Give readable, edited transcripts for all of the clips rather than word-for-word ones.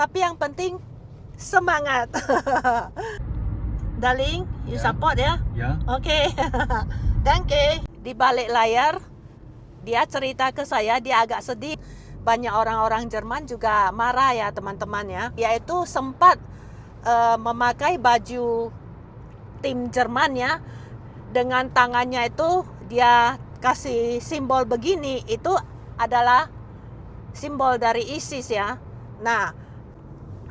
Tapi yang penting semangat. Darling, you support ya? Ya. Oke. Thank you. Di balik layar dia cerita ke saya, dia agak sedih. Banyak orang-orang Jerman juga marah ya teman-teman ya. Yaitu sempat memakai baju tim Jerman ya. Dengan tangannya itu dia kasih simbol begini. Itu adalah simbol dari ISIS ya. Nah,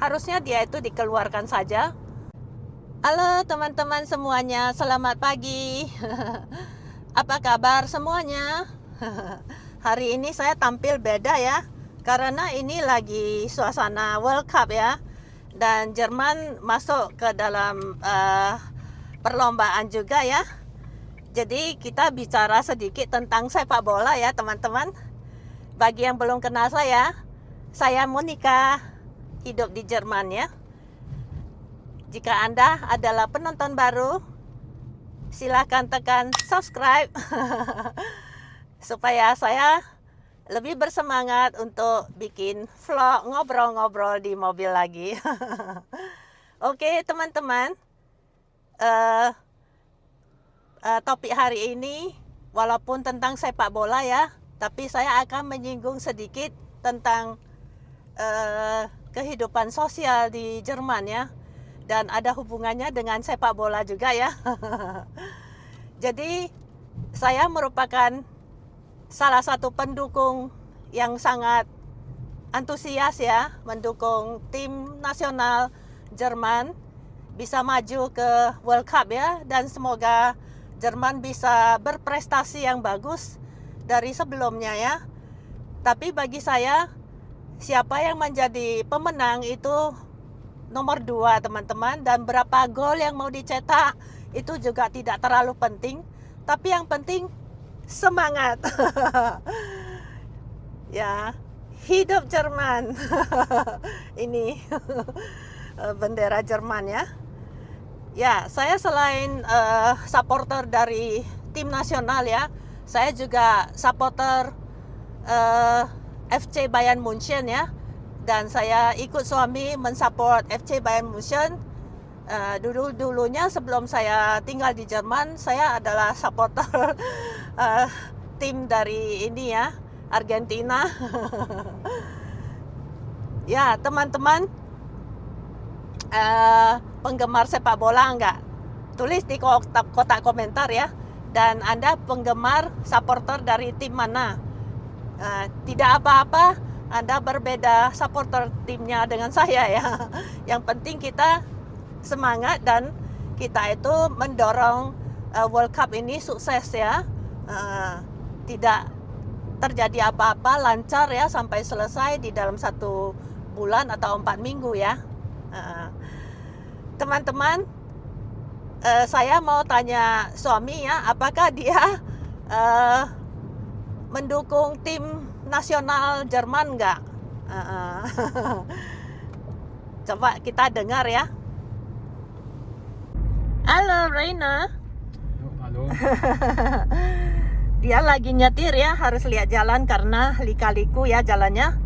harusnya dia itu dikeluarkan saja. Halo teman-teman semuanya, selamat pagi. Apa kabar semuanya? Hari ini saya tampil beda ya, karena ini lagi suasana World Cup ya. Dan Jerman masuk ke dalam perlombaan juga ya. Jadi kita bicara sedikit tentang sepak bola ya teman-teman. Bagi yang belum kenal saya Monica, hidup di Jerman ya. Jika Anda adalah penonton baru, silahkan tekan subscribe supaya saya lebih bersemangat untuk bikin vlog ngobrol-ngobrol di mobil lagi. Oke teman-teman, topik hari ini walaupun tentang sepak bola ya, tapi saya akan menyinggung sedikit tentang kehidupan sosial di Jerman ya. Dan ada hubungannya dengan sepak bola juga ya. Jadi saya merupakan salah satu pendukung yang sangat antusias ya, mendukung tim nasional Jerman bisa maju ke World Cup ya, dan semoga Jerman bisa berprestasi yang bagus dari sebelumnya ya. Tapi bagi saya, siapa yang menjadi pemenang itu nomor 2 teman-teman, dan berapa gol yang mau dicetak itu juga tidak terlalu penting, tapi yang penting semangat. Ya, hidup Jerman. Ini bendera Jerman ya. Ya, saya selain supporter dari tim nasional ya, saya juga supporter FC Bayern Munchen ya. Dan saya ikut suami mensupport FC Bayern Munchen. Dulunya sebelum saya tinggal di Jerman, saya adalah supporter tim dari ini ya, Argentina. Ya teman-teman, penggemar sepak bola enggak? Tulis di kotak komentar ya. Dan Anda penggemar supporter dari tim mana? Tidak apa-apa, Anda berbeda supporter timnya dengan saya ya. Yang penting kita semangat dan kita itu mendorong World Cup ini sukses ya. Tidak terjadi apa-apa, lancar ya sampai selesai di dalam 1 bulan atau 4 minggu ya. Teman-teman, saya mau tanya suami ya, apakah dia mendukung tim nasional Jerman enggak? Coba kita dengar ya. Halo Reina. Halo. Dia lagi nyetir ya, harus lihat jalan karena lika-liku ya jalannya.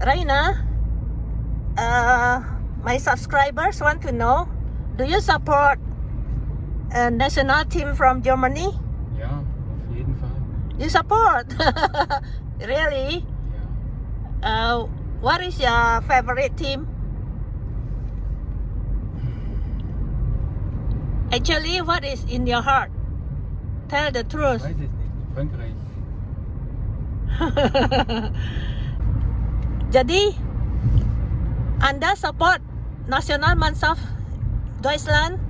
Reina, my subscribers want to know, do you support a national team from Germany? Ja, auf jeden Fall. You support? Really? Ja. What is your favorite team? Actually, what is in your heart? Tell the truth. Weiß ich nicht. Frankreich. Jadi, Anda support Nationalmannschaft Deutschland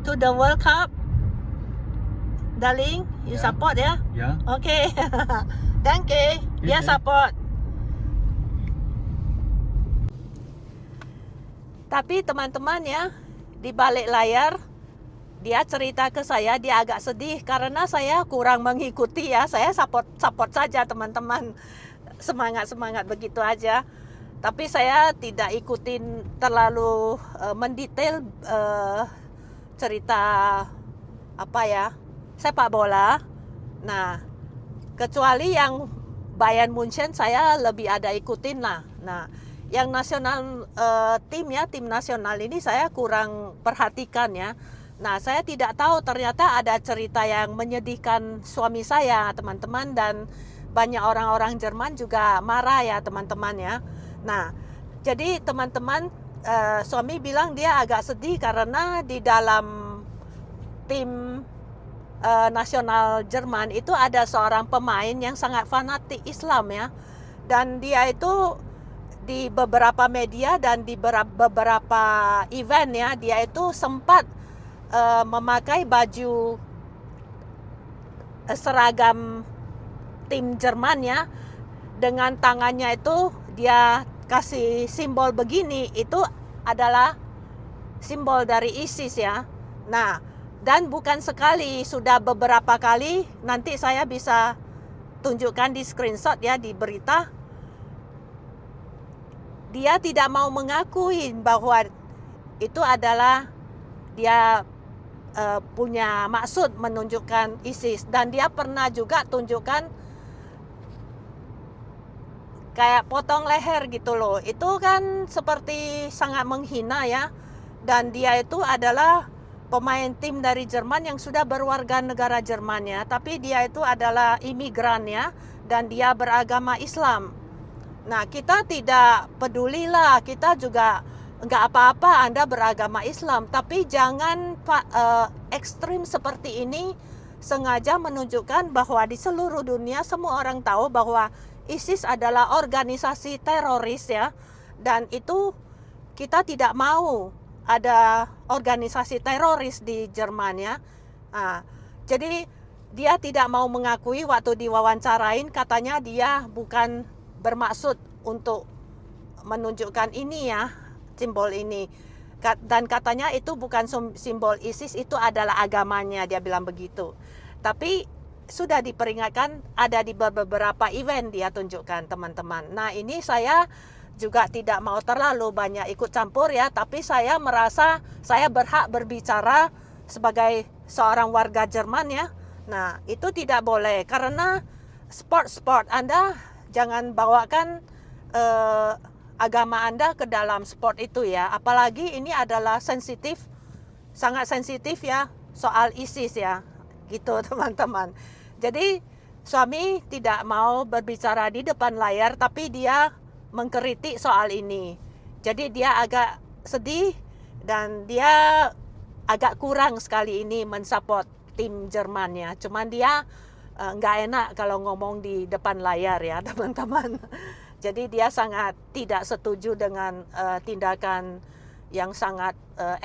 to the World Cup? Darling, you Ya. support ya? Ja. Oke. Thank you. Dia Bitte. support. Tapi teman-teman ya, di balik layar dia cerita ke saya, dia agak sedih karena saya kurang mengikuti ya. Saya support saja teman-teman. Semangat begitu aja. Tapi saya tidak ikutin terlalu mendetail cerita apa ya, sepak bola. Nah, kecuali yang Bayern Munchen saya lebih ada ikutin lah. Nah, yang nasional tim nasional ini saya kurang perhatikan ya. Nah, saya tidak tahu ternyata ada cerita yang menyedihkan suami saya, teman-teman, dan banyak orang-orang Jerman juga marah ya, teman-teman ya. Nah, jadi teman-teman, suami bilang dia agak sedih karena di dalam tim nasional Jerman itu ada seorang pemain yang sangat fanatik Islam ya, dan dia itu di beberapa media dan di beberapa event ya, dia itu sempat memakai baju seragam tim Jerman ya, dengan tangannya itu dia kasih simbol begini, itu adalah simbol dari ISIS ya. Nah, dan bukan sekali, sudah beberapa kali, nanti saya bisa tunjukkan di screenshot ya, di berita. Dia tidak mau mengakui bahwa itu adalah dia punya maksud menunjukkan ISIS. Dan dia pernah juga tunjukkan kayak potong leher gitu loh. Itu kan seperti sangat menghina ya. Dan dia itu adalah pemain tim dari Jerman yang sudah berwarga negara Jerman ya, tapi dia itu adalah imigran ya, dan dia beragama Islam. Nah, kita tidak pedulilah, kita juga nggak apa-apa Anda beragama Islam, tapi jangan ekstrim seperti ini, sengaja menunjukkan bahwa di seluruh dunia semua orang tahu bahwa ISIS adalah organisasi teroris ya, dan itu kita tidak mau ada organisasi teroris di Jerman ya. Nah, jadi dia tidak mau mengakui waktu diwawancarain, katanya dia bukan bermaksud untuk menunjukkan ini ya, simbol ini. Dan katanya itu bukan simbol ISIS, itu adalah agamanya, dia bilang begitu. Tapi sudah diperingatkan, ada di beberapa event dia tunjukkan, teman-teman. Nah, ini saya juga tidak mau terlalu banyak ikut campur ya, tapi saya merasa saya berhak berbicara sebagai seorang warga Jerman ya. Nah, itu tidak boleh, karena sport Anda jangan bawakan agama Anda ke dalam sport itu ya. Apalagi ini adalah sensitif, sangat sensitif ya, soal ISIS ya, gitu teman-teman. Jadi suami tidak mau berbicara di depan layar, tapi dia mengkritik soal ini. Jadi dia agak sedih dan dia agak kurang sekali ini mensupport tim Jerman ya. Cuman dia nggak enak kalau ngomong di depan layar ya, teman-teman. Jadi dia sangat tidak setuju dengan tindakan yang sangat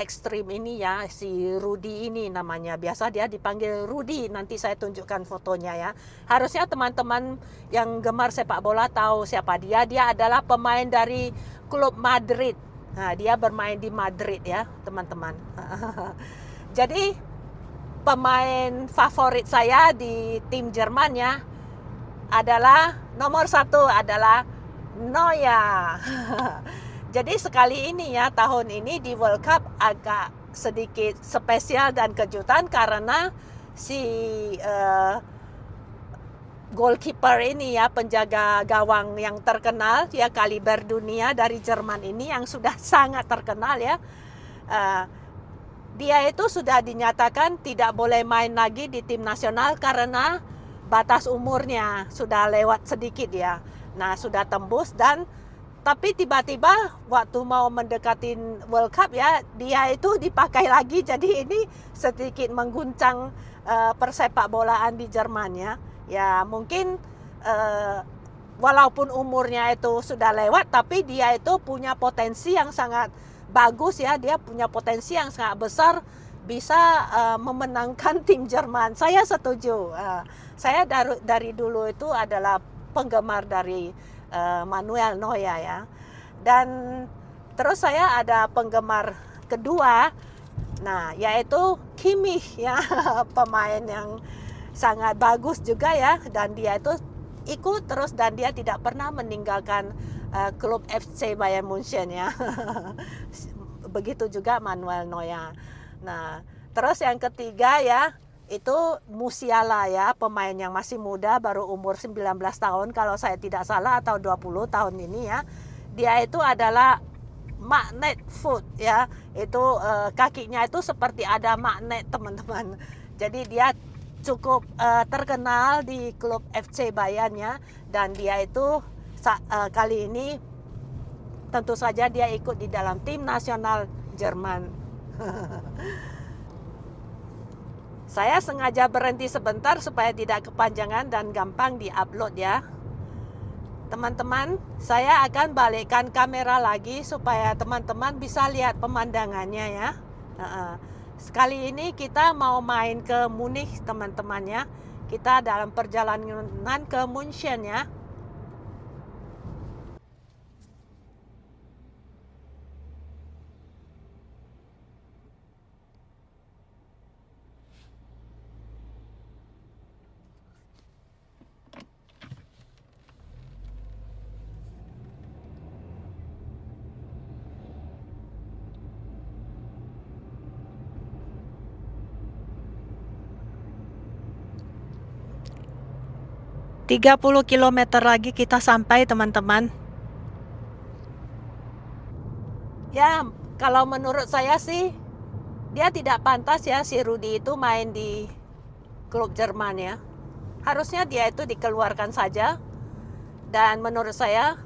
ekstrim ini ya, si Rudy ini namanya. Biasa dia dipanggil Rudy, nanti saya tunjukkan fotonya ya. Harusnya teman-teman yang gemar sepak bola tahu siapa dia. Dia adalah pemain dari klub Madrid. Nah, dia bermain di Madrid ya, teman-teman. Jadi pemain favorit saya di tim Jerman ya adalah nomor 1 adalah Neuer. Jadi sekali ini ya, tahun ini di World Cup agak sedikit spesial dan kejutan karena si goalkeeper ini ya, penjaga gawang yang terkenal ya, kaliber dunia dari Jerman ini yang sudah sangat terkenal ya. Dia itu sudah dinyatakan tidak boleh main lagi di tim nasional karena batas umurnya sudah lewat sedikit ya. Nah, sudah tembus, dan tapi tiba-tiba waktu mau mendekatin World Cup ya, dia itu dipakai lagi. Jadi ini sedikit mengguncang persepak bolaan di Jerman ya. Ya mungkin walaupun umurnya itu sudah lewat, tapi dia itu punya potensi yang sangat bagus ya. Dia punya potensi yang sangat besar, bisa memenangkan tim Jerman. Saya setuju. Saya dari dulu itu adalah penggemar dari Manuel Neuer ya. Dan terus saya ada penggemar kedua, nah yaitu Kimmich ya, pemain yang sangat bagus juga ya, dan dia itu ikut terus dan dia tidak pernah meninggalkan klub FC Bayern Munchen ya. Begitu juga Manuel Neuer. Nah, terus yang ketiga ya, itu Musiala ya, pemain yang masih muda, baru umur 19 tahun kalau saya tidak salah, atau 20 tahun ini ya. Dia itu adalah magnet foot ya, itu kakinya itu seperti ada magnet teman-teman. Jadi dia cukup terkenal di klub FC Bayern ya, dan dia itu kali ini tentu saja dia ikut di dalam tim nasional Jerman. Saya sengaja berhenti sebentar supaya tidak kepanjangan dan gampang diupload ya. Teman-teman, saya akan balikkan kamera lagi supaya teman-teman bisa lihat pemandangannya ya. Sekali ini kita mau main ke Munich teman-teman ya. Kita dalam perjalanan ke München ya. Tiga 30 km lagi kita sampai teman-teman. Ya, kalau menurut saya sih dia tidak pantas ya si Rudi itu main di klub Jerman ya. Harusnya dia itu dikeluarkan saja. Dan menurut saya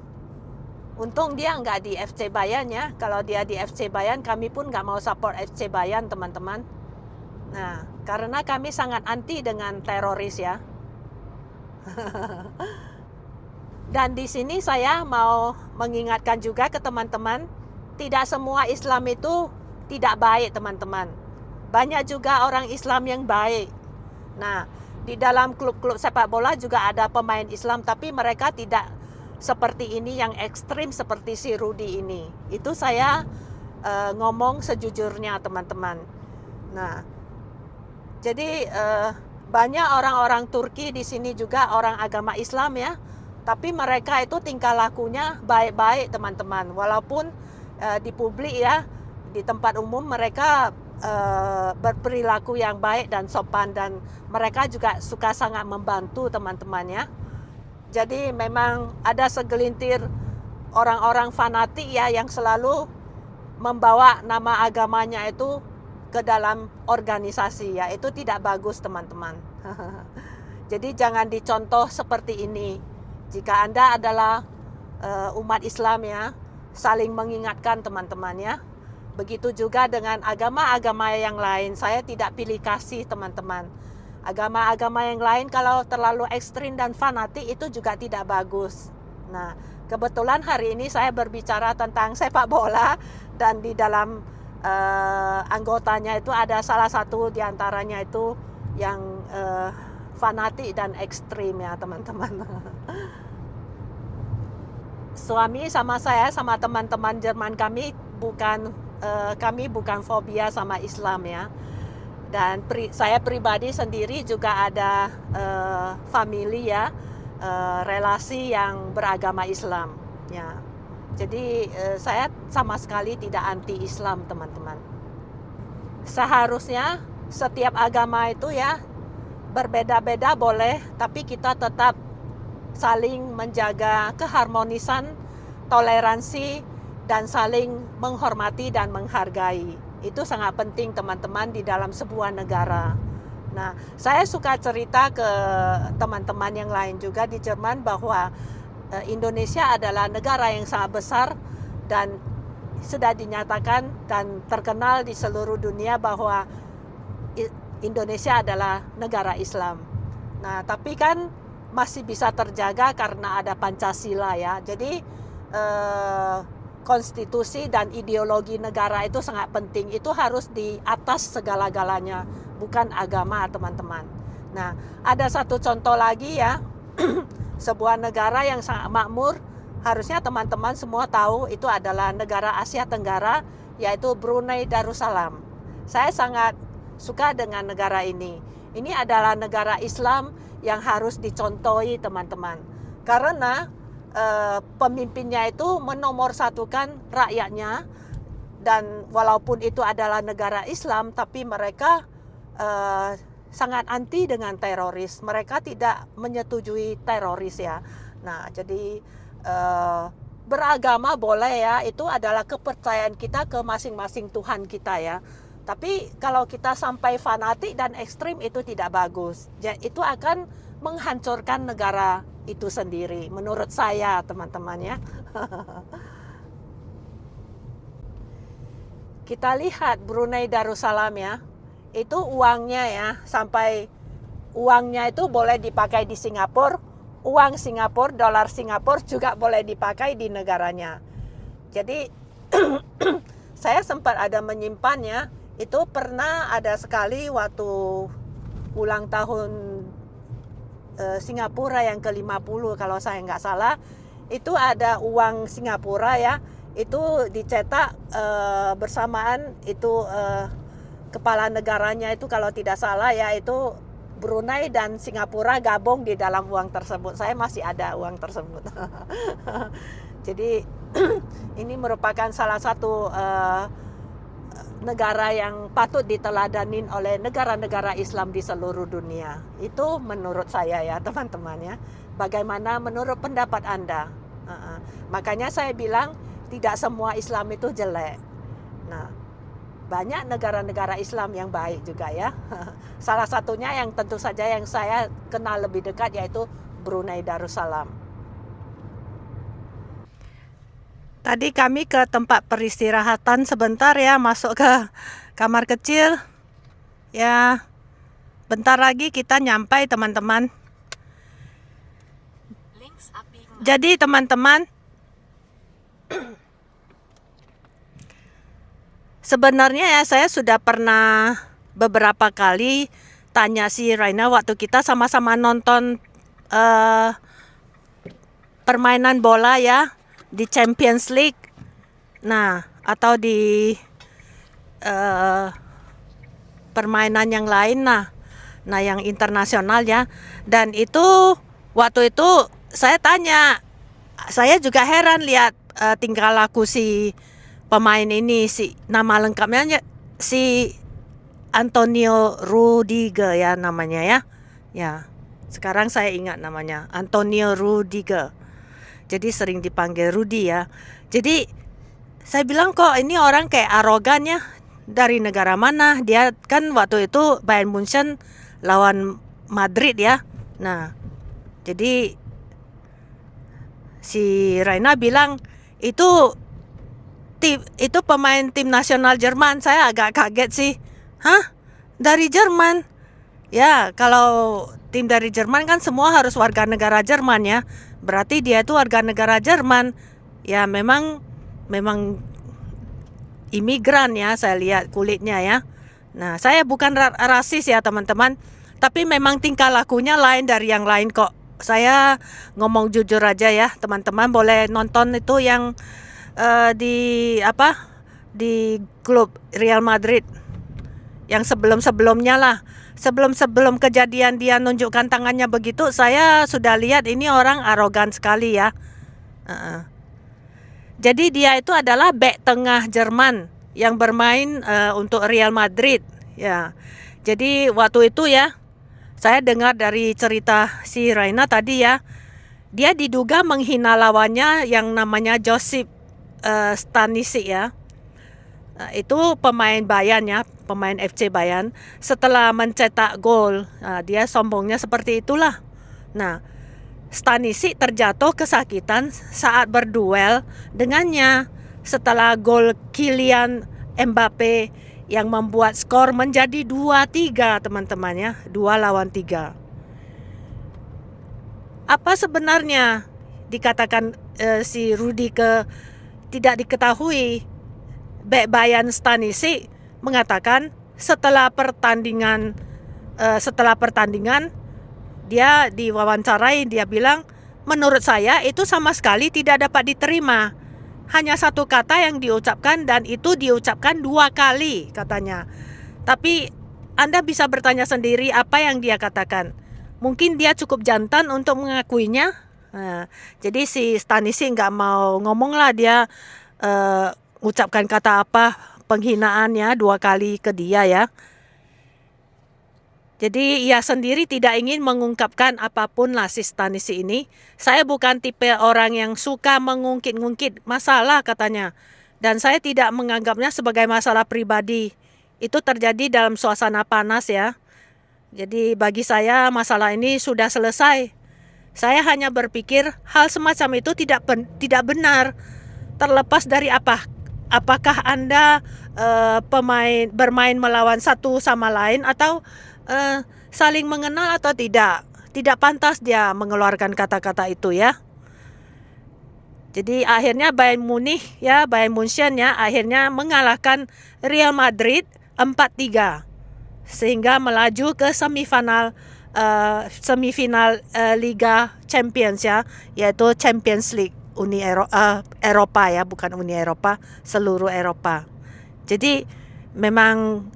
untung dia nggak di FC Bayern ya. Kalau dia di FC Bayern, kami pun nggak mau support FC Bayern teman-teman. Nah, karena kami sangat anti dengan teroris ya. Dan di sini saya mau mengingatkan juga ke teman-teman, tidak semua Islam itu tidak baik teman-teman. Banyak juga orang Islam yang baik. Nah, di dalam klub-klub sepak bola juga ada pemain Islam, tapi mereka tidak seperti ini yang ekstrim seperti si Rudi ini. Itu saya ngomong sejujurnya teman-teman. Nah, jadi banyak orang-orang Turki di sini juga orang agama Islam ya, tapi mereka itu tingkah lakunya baik-baik teman-teman. Walaupun di publik ya, di tempat umum mereka berperilaku yang baik dan sopan, dan mereka juga suka sangat membantu teman-teman ya. Jadi memang ada segelintir orang-orang fanatik ya yang selalu membawa nama agamanya itu ke dalam organisasi ya, itu tidak bagus teman-teman. Jadi jangan dicontoh seperti ini. Jika Anda adalah umat Islam ya, saling mengingatkan teman-teman ya. Begitu juga dengan agama-agama yang lain. Saya tidak pilih kasih teman-teman. Agama-agama yang lain kalau terlalu ekstrim dan fanatik itu juga tidak bagus. Nah, kebetulan hari ini saya berbicara tentang sepak bola, dan di dalam anggotanya itu ada salah satu diantaranya itu yang fanatik dan ekstrim ya teman-teman. Suami sama saya sama teman-teman Jerman kami bukan fobia sama Islam ya. Dan saya pribadi sendiri juga ada family ya, relasi yang beragama Islam ya. Jadi saya sama sekali tidak anti Islam teman-teman. Seharusnya setiap agama itu ya berbeda-beda boleh, tapi kita tetap saling menjaga keharmonisan, toleransi, dan saling menghormati dan menghargai. Itu sangat penting teman-teman di dalam sebuah negara. Nah, saya suka cerita ke teman-teman yang lain juga di Jerman bahwa Indonesia adalah negara yang sangat besar dan sudah dinyatakan dan terkenal di seluruh dunia bahwa Indonesia adalah negara Islam. Nah, tapi kan masih bisa terjaga karena ada Pancasila ya. Jadi konstitusi dan ideologi negara itu sangat penting. Itu harus di atas segala-galanya, bukan agama teman-teman. Nah, ada satu contoh lagi ya. Sebuah negara yang sangat makmur, harusnya teman-teman semua tahu itu adalah negara Asia Tenggara, yaitu Brunei Darussalam. Saya sangat suka dengan negara ini. Ini adalah negara Islam yang harus dicontohi teman-teman. Karena pemimpinnya itu menomorsatukan rakyatnya, dan walaupun itu adalah negara Islam, tapi mereka sangat anti dengan teroris. Mereka tidak menyetujui teroris ya. Nah, jadi beragama boleh ya, itu adalah kepercayaan kita ke masing-masing Tuhan kita ya. Tapi kalau kita sampai fanatik dan ekstrim itu tidak bagus. Itu akan menghancurkan negara itu sendiri menurut saya, teman-teman ya. Kita lihat Brunei Darussalam ya. Itu uangnya ya, sampai uangnya itu boleh dipakai di Singapura. Uang Singapura, dolar Singapura juga boleh dipakai di negaranya. Jadi saya sempat ada menyimpannya. Itu pernah ada sekali waktu ulang tahun Singapura yang ke-50 kalau saya nggak salah. Itu ada uang Singapura ya. Itu dicetak bersamaan itu kepala negaranya itu kalau tidak salah ya, itu Brunei dan Singapura gabung di dalam uang tersebut. Saya masih ada uang tersebut. Jadi ini merupakan salah satu negara yang patut diteladanin oleh negara-negara Islam di seluruh dunia. Itu menurut saya ya teman-teman ya. Bagaimana menurut pendapat Anda? Makanya saya bilang tidak semua Islam itu jelek. Nah, banyak negara-negara Islam yang baik juga ya. Salah satunya yang tentu saja yang saya kenal lebih dekat yaitu Brunei Darussalam. Tadi kami ke tempat peristirahatan sebentar ya, masuk ke kamar kecil. Ya, bentar lagi kita nyampai teman-teman. Jadi teman-teman, sebenarnya ya saya sudah pernah beberapa kali tanya si Raina waktu kita sama-sama nonton permainan bola ya di Champions League. Nah, atau di permainan yang lain nah yang internasional ya. Dan itu waktu itu saya tanya, saya juga heran lihat tingkah laku si pemain ini, si nama lengkapnya si Antonio Rudiger ya namanya ya. Ya, sekarang saya ingat namanya Antonio Rudiger. Jadi sering dipanggil Rudy ya. Jadi saya bilang kok ini orang kayak arogan ya. Dari negara mana? Dia kan waktu itu Bayern Munchen lawan Madrid ya. Nah, jadi si Raina bilang itu pemain tim nasional Jerman. Saya agak kaget sih. Hah? Dari Jerman? Ya, kalau tim dari Jerman kan semua harus warga negara Jerman ya. Berarti dia itu warga negara Jerman. Ya, memang imigran ya, saya lihat kulitnya ya. Nah, saya bukan rasis ya teman-teman. Tapi memang tingkah lakunya lain dari yang lain kok. Saya ngomong jujur aja ya, teman-teman boleh nonton itu yang di klub Real Madrid yang sebelum-sebelumnya lah. Sebelum kejadian dia nunjukkan tangannya begitu, saya sudah lihat ini orang arogan sekali ya. Jadi dia itu adalah bek tengah Jerman yang bermain untuk Real Madrid ya. Jadi waktu itu ya, saya dengar dari cerita si Raina tadi ya, dia diduga menghina lawannya yang namanya Josip Stanisic ya. Itu pemain Bayern ya, pemain FC Bayern. Setelah mencetak gol, dia sombongnya seperti itulah. Nah, Stanisic terjatuh kesakitan saat berduel dengannya setelah gol Kylian Mbappe yang membuat skor menjadi 2-3 teman-teman ya, 2-3. Apa sebenarnya dikatakan si Rudiger tidak diketahui? Bek Bayern Stanisic mengatakan setelah pertandingan dia diwawancarai, dia bilang menurut saya itu sama sekali tidak dapat diterima. Hanya satu kata yang diucapkan dan itu diucapkan 2 kali katanya. Tapi Anda bisa bertanya sendiri apa yang dia katakan. Mungkin dia cukup jantan untuk mengakuinya. Jadi si Stanisic nggak mau ngomong lah, dia ucapkan kata apa penghinaan ya 2 kali ke dia ya. Jadi ia sendiri tidak ingin mengungkapkan apapun lah si Stanisi ini. Saya bukan tipe orang yang suka mengungkit-ungkit masalah katanya. Dan saya tidak menganggapnya sebagai masalah pribadi. Itu terjadi dalam suasana panas ya. Jadi bagi saya masalah ini sudah selesai. Saya hanya berpikir hal semacam itu tidak benar. Terlepas dari apakah Anda bermain melawan satu sama lain atau saling mengenal atau tidak. Tidak pantas dia mengeluarkan kata-kata itu ya. Jadi akhirnya Bayern Munchen ya akhirnya mengalahkan Real Madrid 4-3 sehingga melaju ke semifinal Liga Champions ya, yaitu Champions League Eropa ya, bukan Uni Eropa, seluruh Eropa. Jadi memang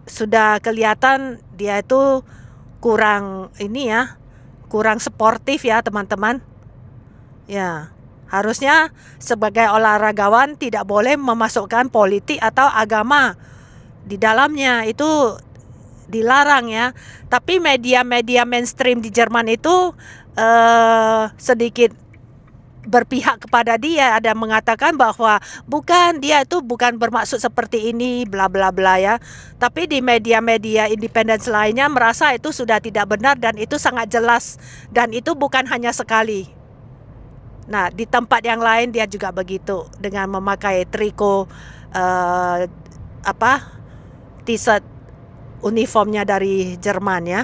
sudah kelihatan dia itu kurang sportif ya teman-teman. Ya, harusnya sebagai olahragawan tidak boleh memasukkan politik atau agama di dalamnya, itu dilarang ya. Tapi media-media mainstream di Jerman itu sedikit berpihak kepada dia, ada mengatakan bahwa dia itu bukan bermaksud seperti ini bla bla bla ya. Tapi di media-media independen lainnya merasa itu sudah tidak benar dan itu sangat jelas dan itu bukan hanya sekali. Nah, di tempat yang lain dia juga begitu dengan memakai triko t-shirt uniformnya dari Jerman ya.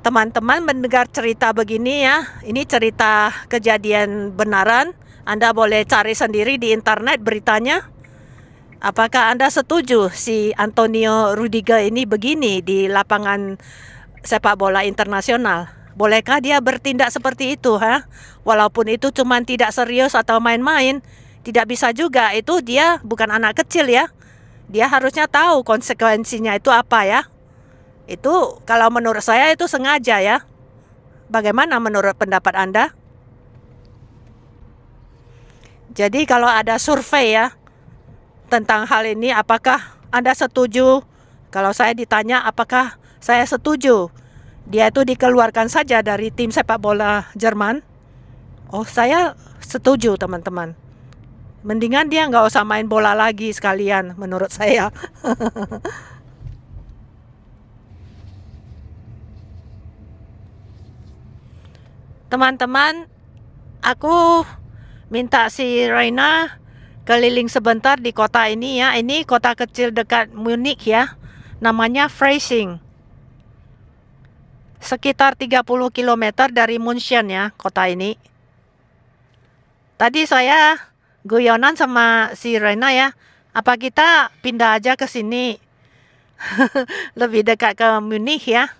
Teman-teman mendengar cerita begini ya, ini cerita kejadian benaran. Anda boleh cari sendiri di internet beritanya. Apakah Anda setuju si Antonio Rudiger ini begini di lapangan sepak bola internasional? Bolehkah dia bertindak seperti itu Walaupun itu cuma tidak serius atau main-main, tidak bisa juga, itu dia bukan anak kecil ya. Dia harusnya tahu konsekuensinya itu apa ya. Itu kalau menurut saya itu sengaja ya. Bagaimana menurut pendapat Anda? Jadi kalau ada survei ya tentang hal ini, apakah Anda setuju? Kalau saya ditanya apakah saya setuju dia itu dikeluarkan saja dari tim sepak bola Jerman? Oh, saya setuju teman-teman. Mendingan dia nggak usah main bola lagi sekalian menurut saya. Teman-teman, aku minta si Raina keliling sebentar di kota ini ya. Ini kota kecil dekat Munich ya. Namanya Freising. Sekitar 30 km dari München ya, kota ini. Tadi saya guyonan sama si Raina ya. Apa kita pindah aja ke sini? Lebih dekat ke Munich ya.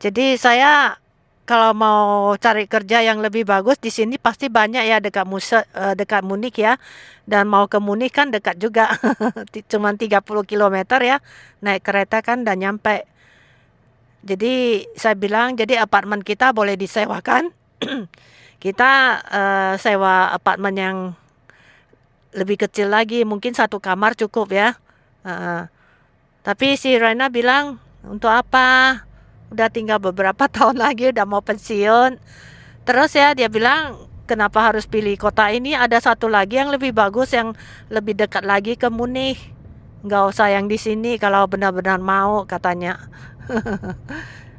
Jadi saya kalau mau cari kerja yang lebih bagus di sini pasti banyak ya dekat Munich ya. Dan mau ke Munich kan dekat juga. Cuman 30 km ya. Naik kereta kan dan nyampe. Jadi saya bilang jadi apartemen kita boleh disewakan. Kita sewa apartemen yang lebih kecil lagi, mungkin satu kamar cukup ya. Tapi si Raina bilang untuk apa? Udah tinggal beberapa tahun lagi udah mau pensiun. Terus ya dia bilang kenapa harus pilih kota ini, ada satu lagi yang lebih bagus yang lebih dekat lagi ke Munich. Nggak usah yang di sini kalau benar-benar mau katanya.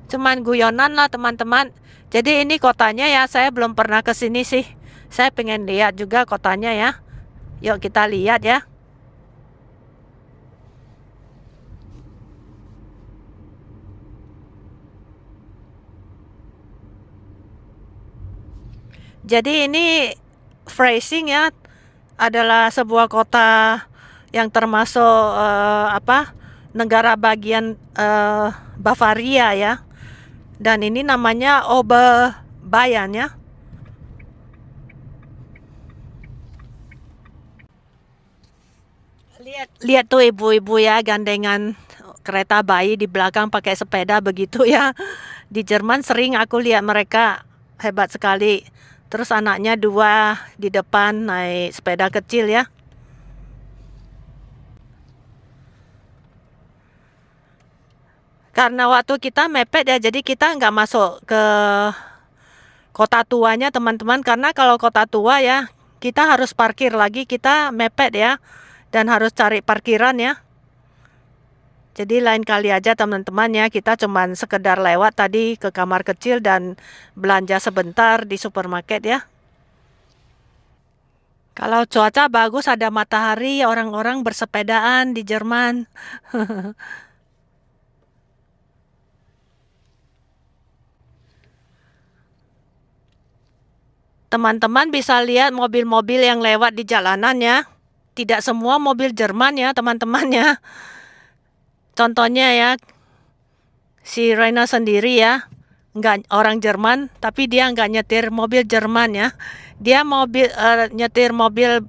Cuman guyonan lah teman-teman. Jadi ini kotanya ya, saya belum pernah ke sini sih. Saya pengen lihat juga kotanya ya. Yuk kita lihat ya. Jadi ini Freising ya adalah sebuah kota yang termasuk negara bagian Bavaria ya. Dan ini namanya Oberbayern ya. Lihat tuh ibu-ibu ya gandengan kereta bayi di belakang pakai sepeda begitu ya. Di Jerman sering aku lihat mereka, hebat sekali. Terus anaknya 2 di depan naik sepeda kecil ya. karena waktu kita mepet ya, jadi kita nggak masuk ke kota tuanya teman-teman, karena kalau kota tua ya kita harus parkir lagi, kita mepet ya, dan harus cari parkiran ya. Jadi lain kali aja teman-teman ya, kita cuman sekedar lewat tadi ke kamar kecil dan belanja sebentar di supermarket ya. Kalau cuaca bagus ada matahari, orang-orang bersepedaan di Jerman. Teman-teman bisa lihat mobil-mobil yang lewat di jalanan ya. Tidak semua mobil Jerman ya teman-teman ya. Contohnya ya, si Rena sendiri ya, nggak orang Jerman, tapi dia nggak nyetir mobil Jerman ya. Dia nyetir mobil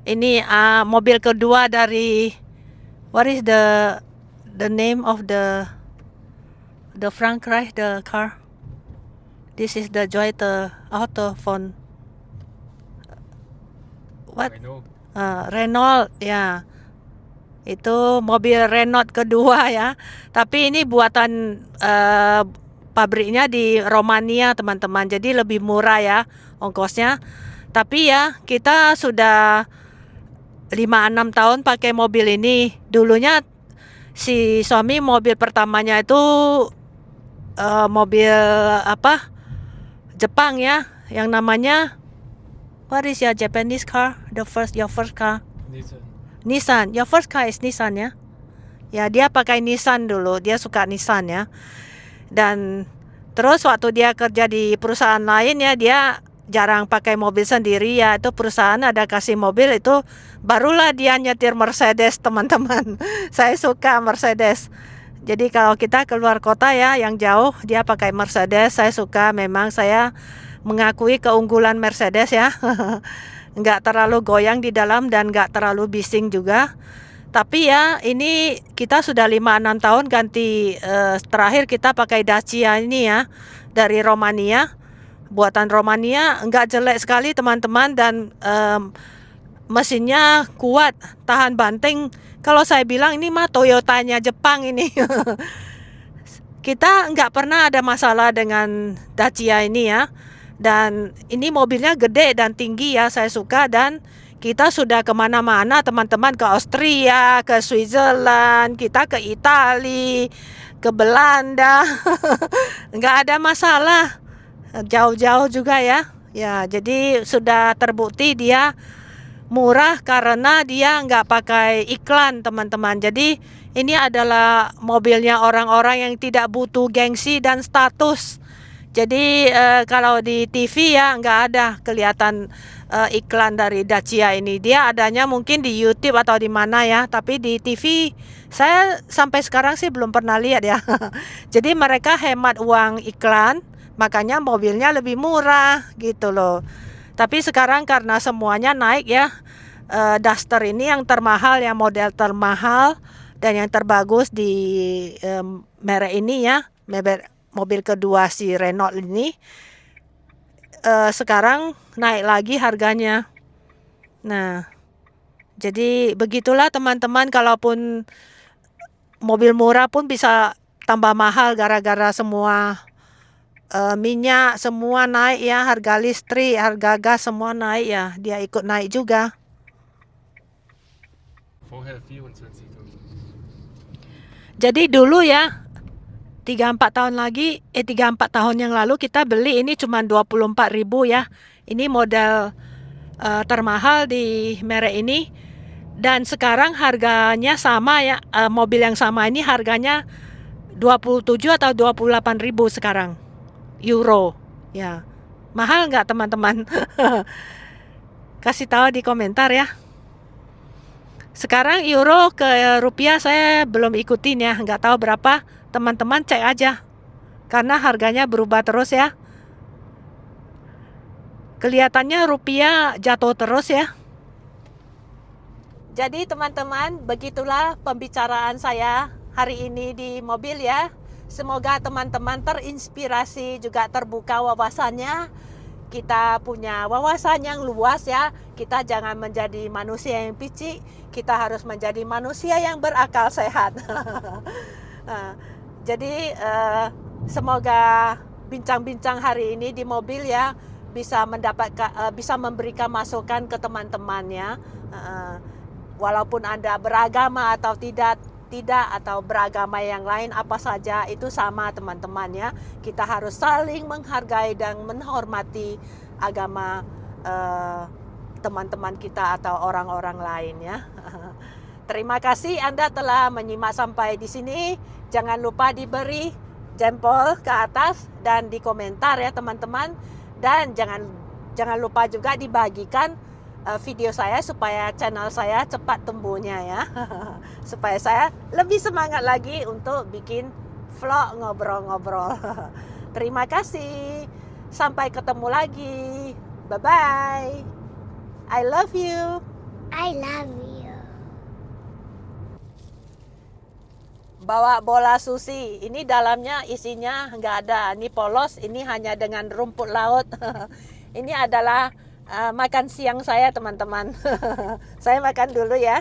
ini mobil kedua dari, what is the name of the Frankreich the car? This is the Joyte Auto von what? Renault. Renault ya. Itu mobil Renault kedua ya. Tapi ini buatan pabriknya di Romania teman-teman. Jadi lebih murah ya ongkosnya. Tapi ya kita sudah 5-6 tahun pakai mobil ini. Dulunya si suami mobil pertamanya itu mobil apa? Jepang ya, yang namanya, what is your Japanese car? Your first car? Nissan. Your first car is Nissan ya. Ya dia pakai Nissan dulu. Dia suka Nissan ya. Dan terus waktu dia kerja di perusahaan lain ya, dia jarang pakai mobil sendiri ya. Itu perusahaan ada kasih mobil, itu barulah dia nyetir Mercedes teman-teman. Saya suka Mercedes. Jadi kalau kita keluar kota ya yang jauh, dia pakai Mercedes. Saya suka, memang saya mengakui keunggulan Mercedes ya. Nggak terlalu goyang di dalam dan nggak terlalu bising juga. Tapi ya ini kita sudah 5-6 tahun ganti, terakhir kita pakai Dacia ini ya, dari Romania. Buatan Romania, nggak jelek sekali teman-teman, dan mesinnya kuat, tahan banting. Kalau saya bilang ini mah Toyotanya Jepang ini. Kita nggak pernah ada masalah dengan Dacia ini ya. Dan ini mobilnya gede dan tinggi ya, saya suka. Dan kita sudah kemana-mana teman-teman, ke Austria, ke Switzerland, kita ke Italia, ke Belanda. Nggak ada masalah, jauh-jauh juga ya. Ya, jadi sudah terbukti dia murah karena dia nggak pakai iklan teman-teman. Jadi ini adalah mobilnya orang-orang yang tidak butuh gengsi dan status. Jadi kalau di TV ya nggak ada kelihatan iklan dari Dacia ini. Dia adanya mungkin di YouTube atau di mana ya. Tapi di TV saya sampai sekarang sih belum pernah lihat ya. Jadi mereka hemat uang iklan, makanya mobilnya lebih murah gitu loh. Tapi sekarang karena semuanya naik ya, Duster ini yang termahal ya, model termahal dan yang terbagus di merek ini ya, mobil kedua si Renault ini, sekarang naik lagi harganya. Nah, jadi begitulah teman-teman, kalaupun mobil murah pun bisa tambah mahal gara-gara semua minyak semua naik ya, harga listrik, harga gas semua naik ya, dia ikut naik juga. Vorher 24.000. Jadi dulu ya 3-4 tahun yang lalu kita beli ini cuma 24.000 ya. Ini model termahal di merek ini. Dan sekarang harganya sama ya, mobil yang sama ini harganya 27 atau 28.000 sekarang. Euro ya. Mahal nggak teman-teman? Kasih tahu di komentar ya. Sekarang euro ke rupiah saya belum ikutin ya, nggak tahu berapa. Teman-teman cek aja, karena harganya berubah terus ya. Kelihatannya rupiah jatuh terus ya. Jadi teman-teman, begitulah pembicaraan saya hari ini di mobil ya. Semoga teman-teman terinspirasi, juga terbuka wawasannya. Kita punya wawasan yang luas ya. Kita jangan menjadi manusia yang picik, kita harus menjadi manusia yang berakal sehat. Jadi semoga bincang-bincang hari ini di mobil ya bisa bisa memberikan masukan ke teman-temannya. Walaupun Anda beragama atau tidak atau beragama yang lain apa saja itu sama teman-teman ya. Kita harus saling menghargai dan menghormati agama teman-teman kita atau orang-orang lain ya. Terima kasih Anda telah menyimak sampai di sini. Jangan lupa diberi jempol ke atas dan di komentar ya teman-teman. Dan jangan lupa juga dibagikan video saya supaya channel saya cepat tumbuhnya ya. Supaya saya lebih semangat lagi untuk bikin vlog ngobrol-ngobrol. Terima kasih. Sampai ketemu lagi. Bye-bye. I love you. I love you. Bawa bola sushi. Ini dalamnya isinya nggak ada. Ini polos. Ini hanya dengan rumput laut. Ini adalah makan siang saya teman-teman. Saya makan dulu ya.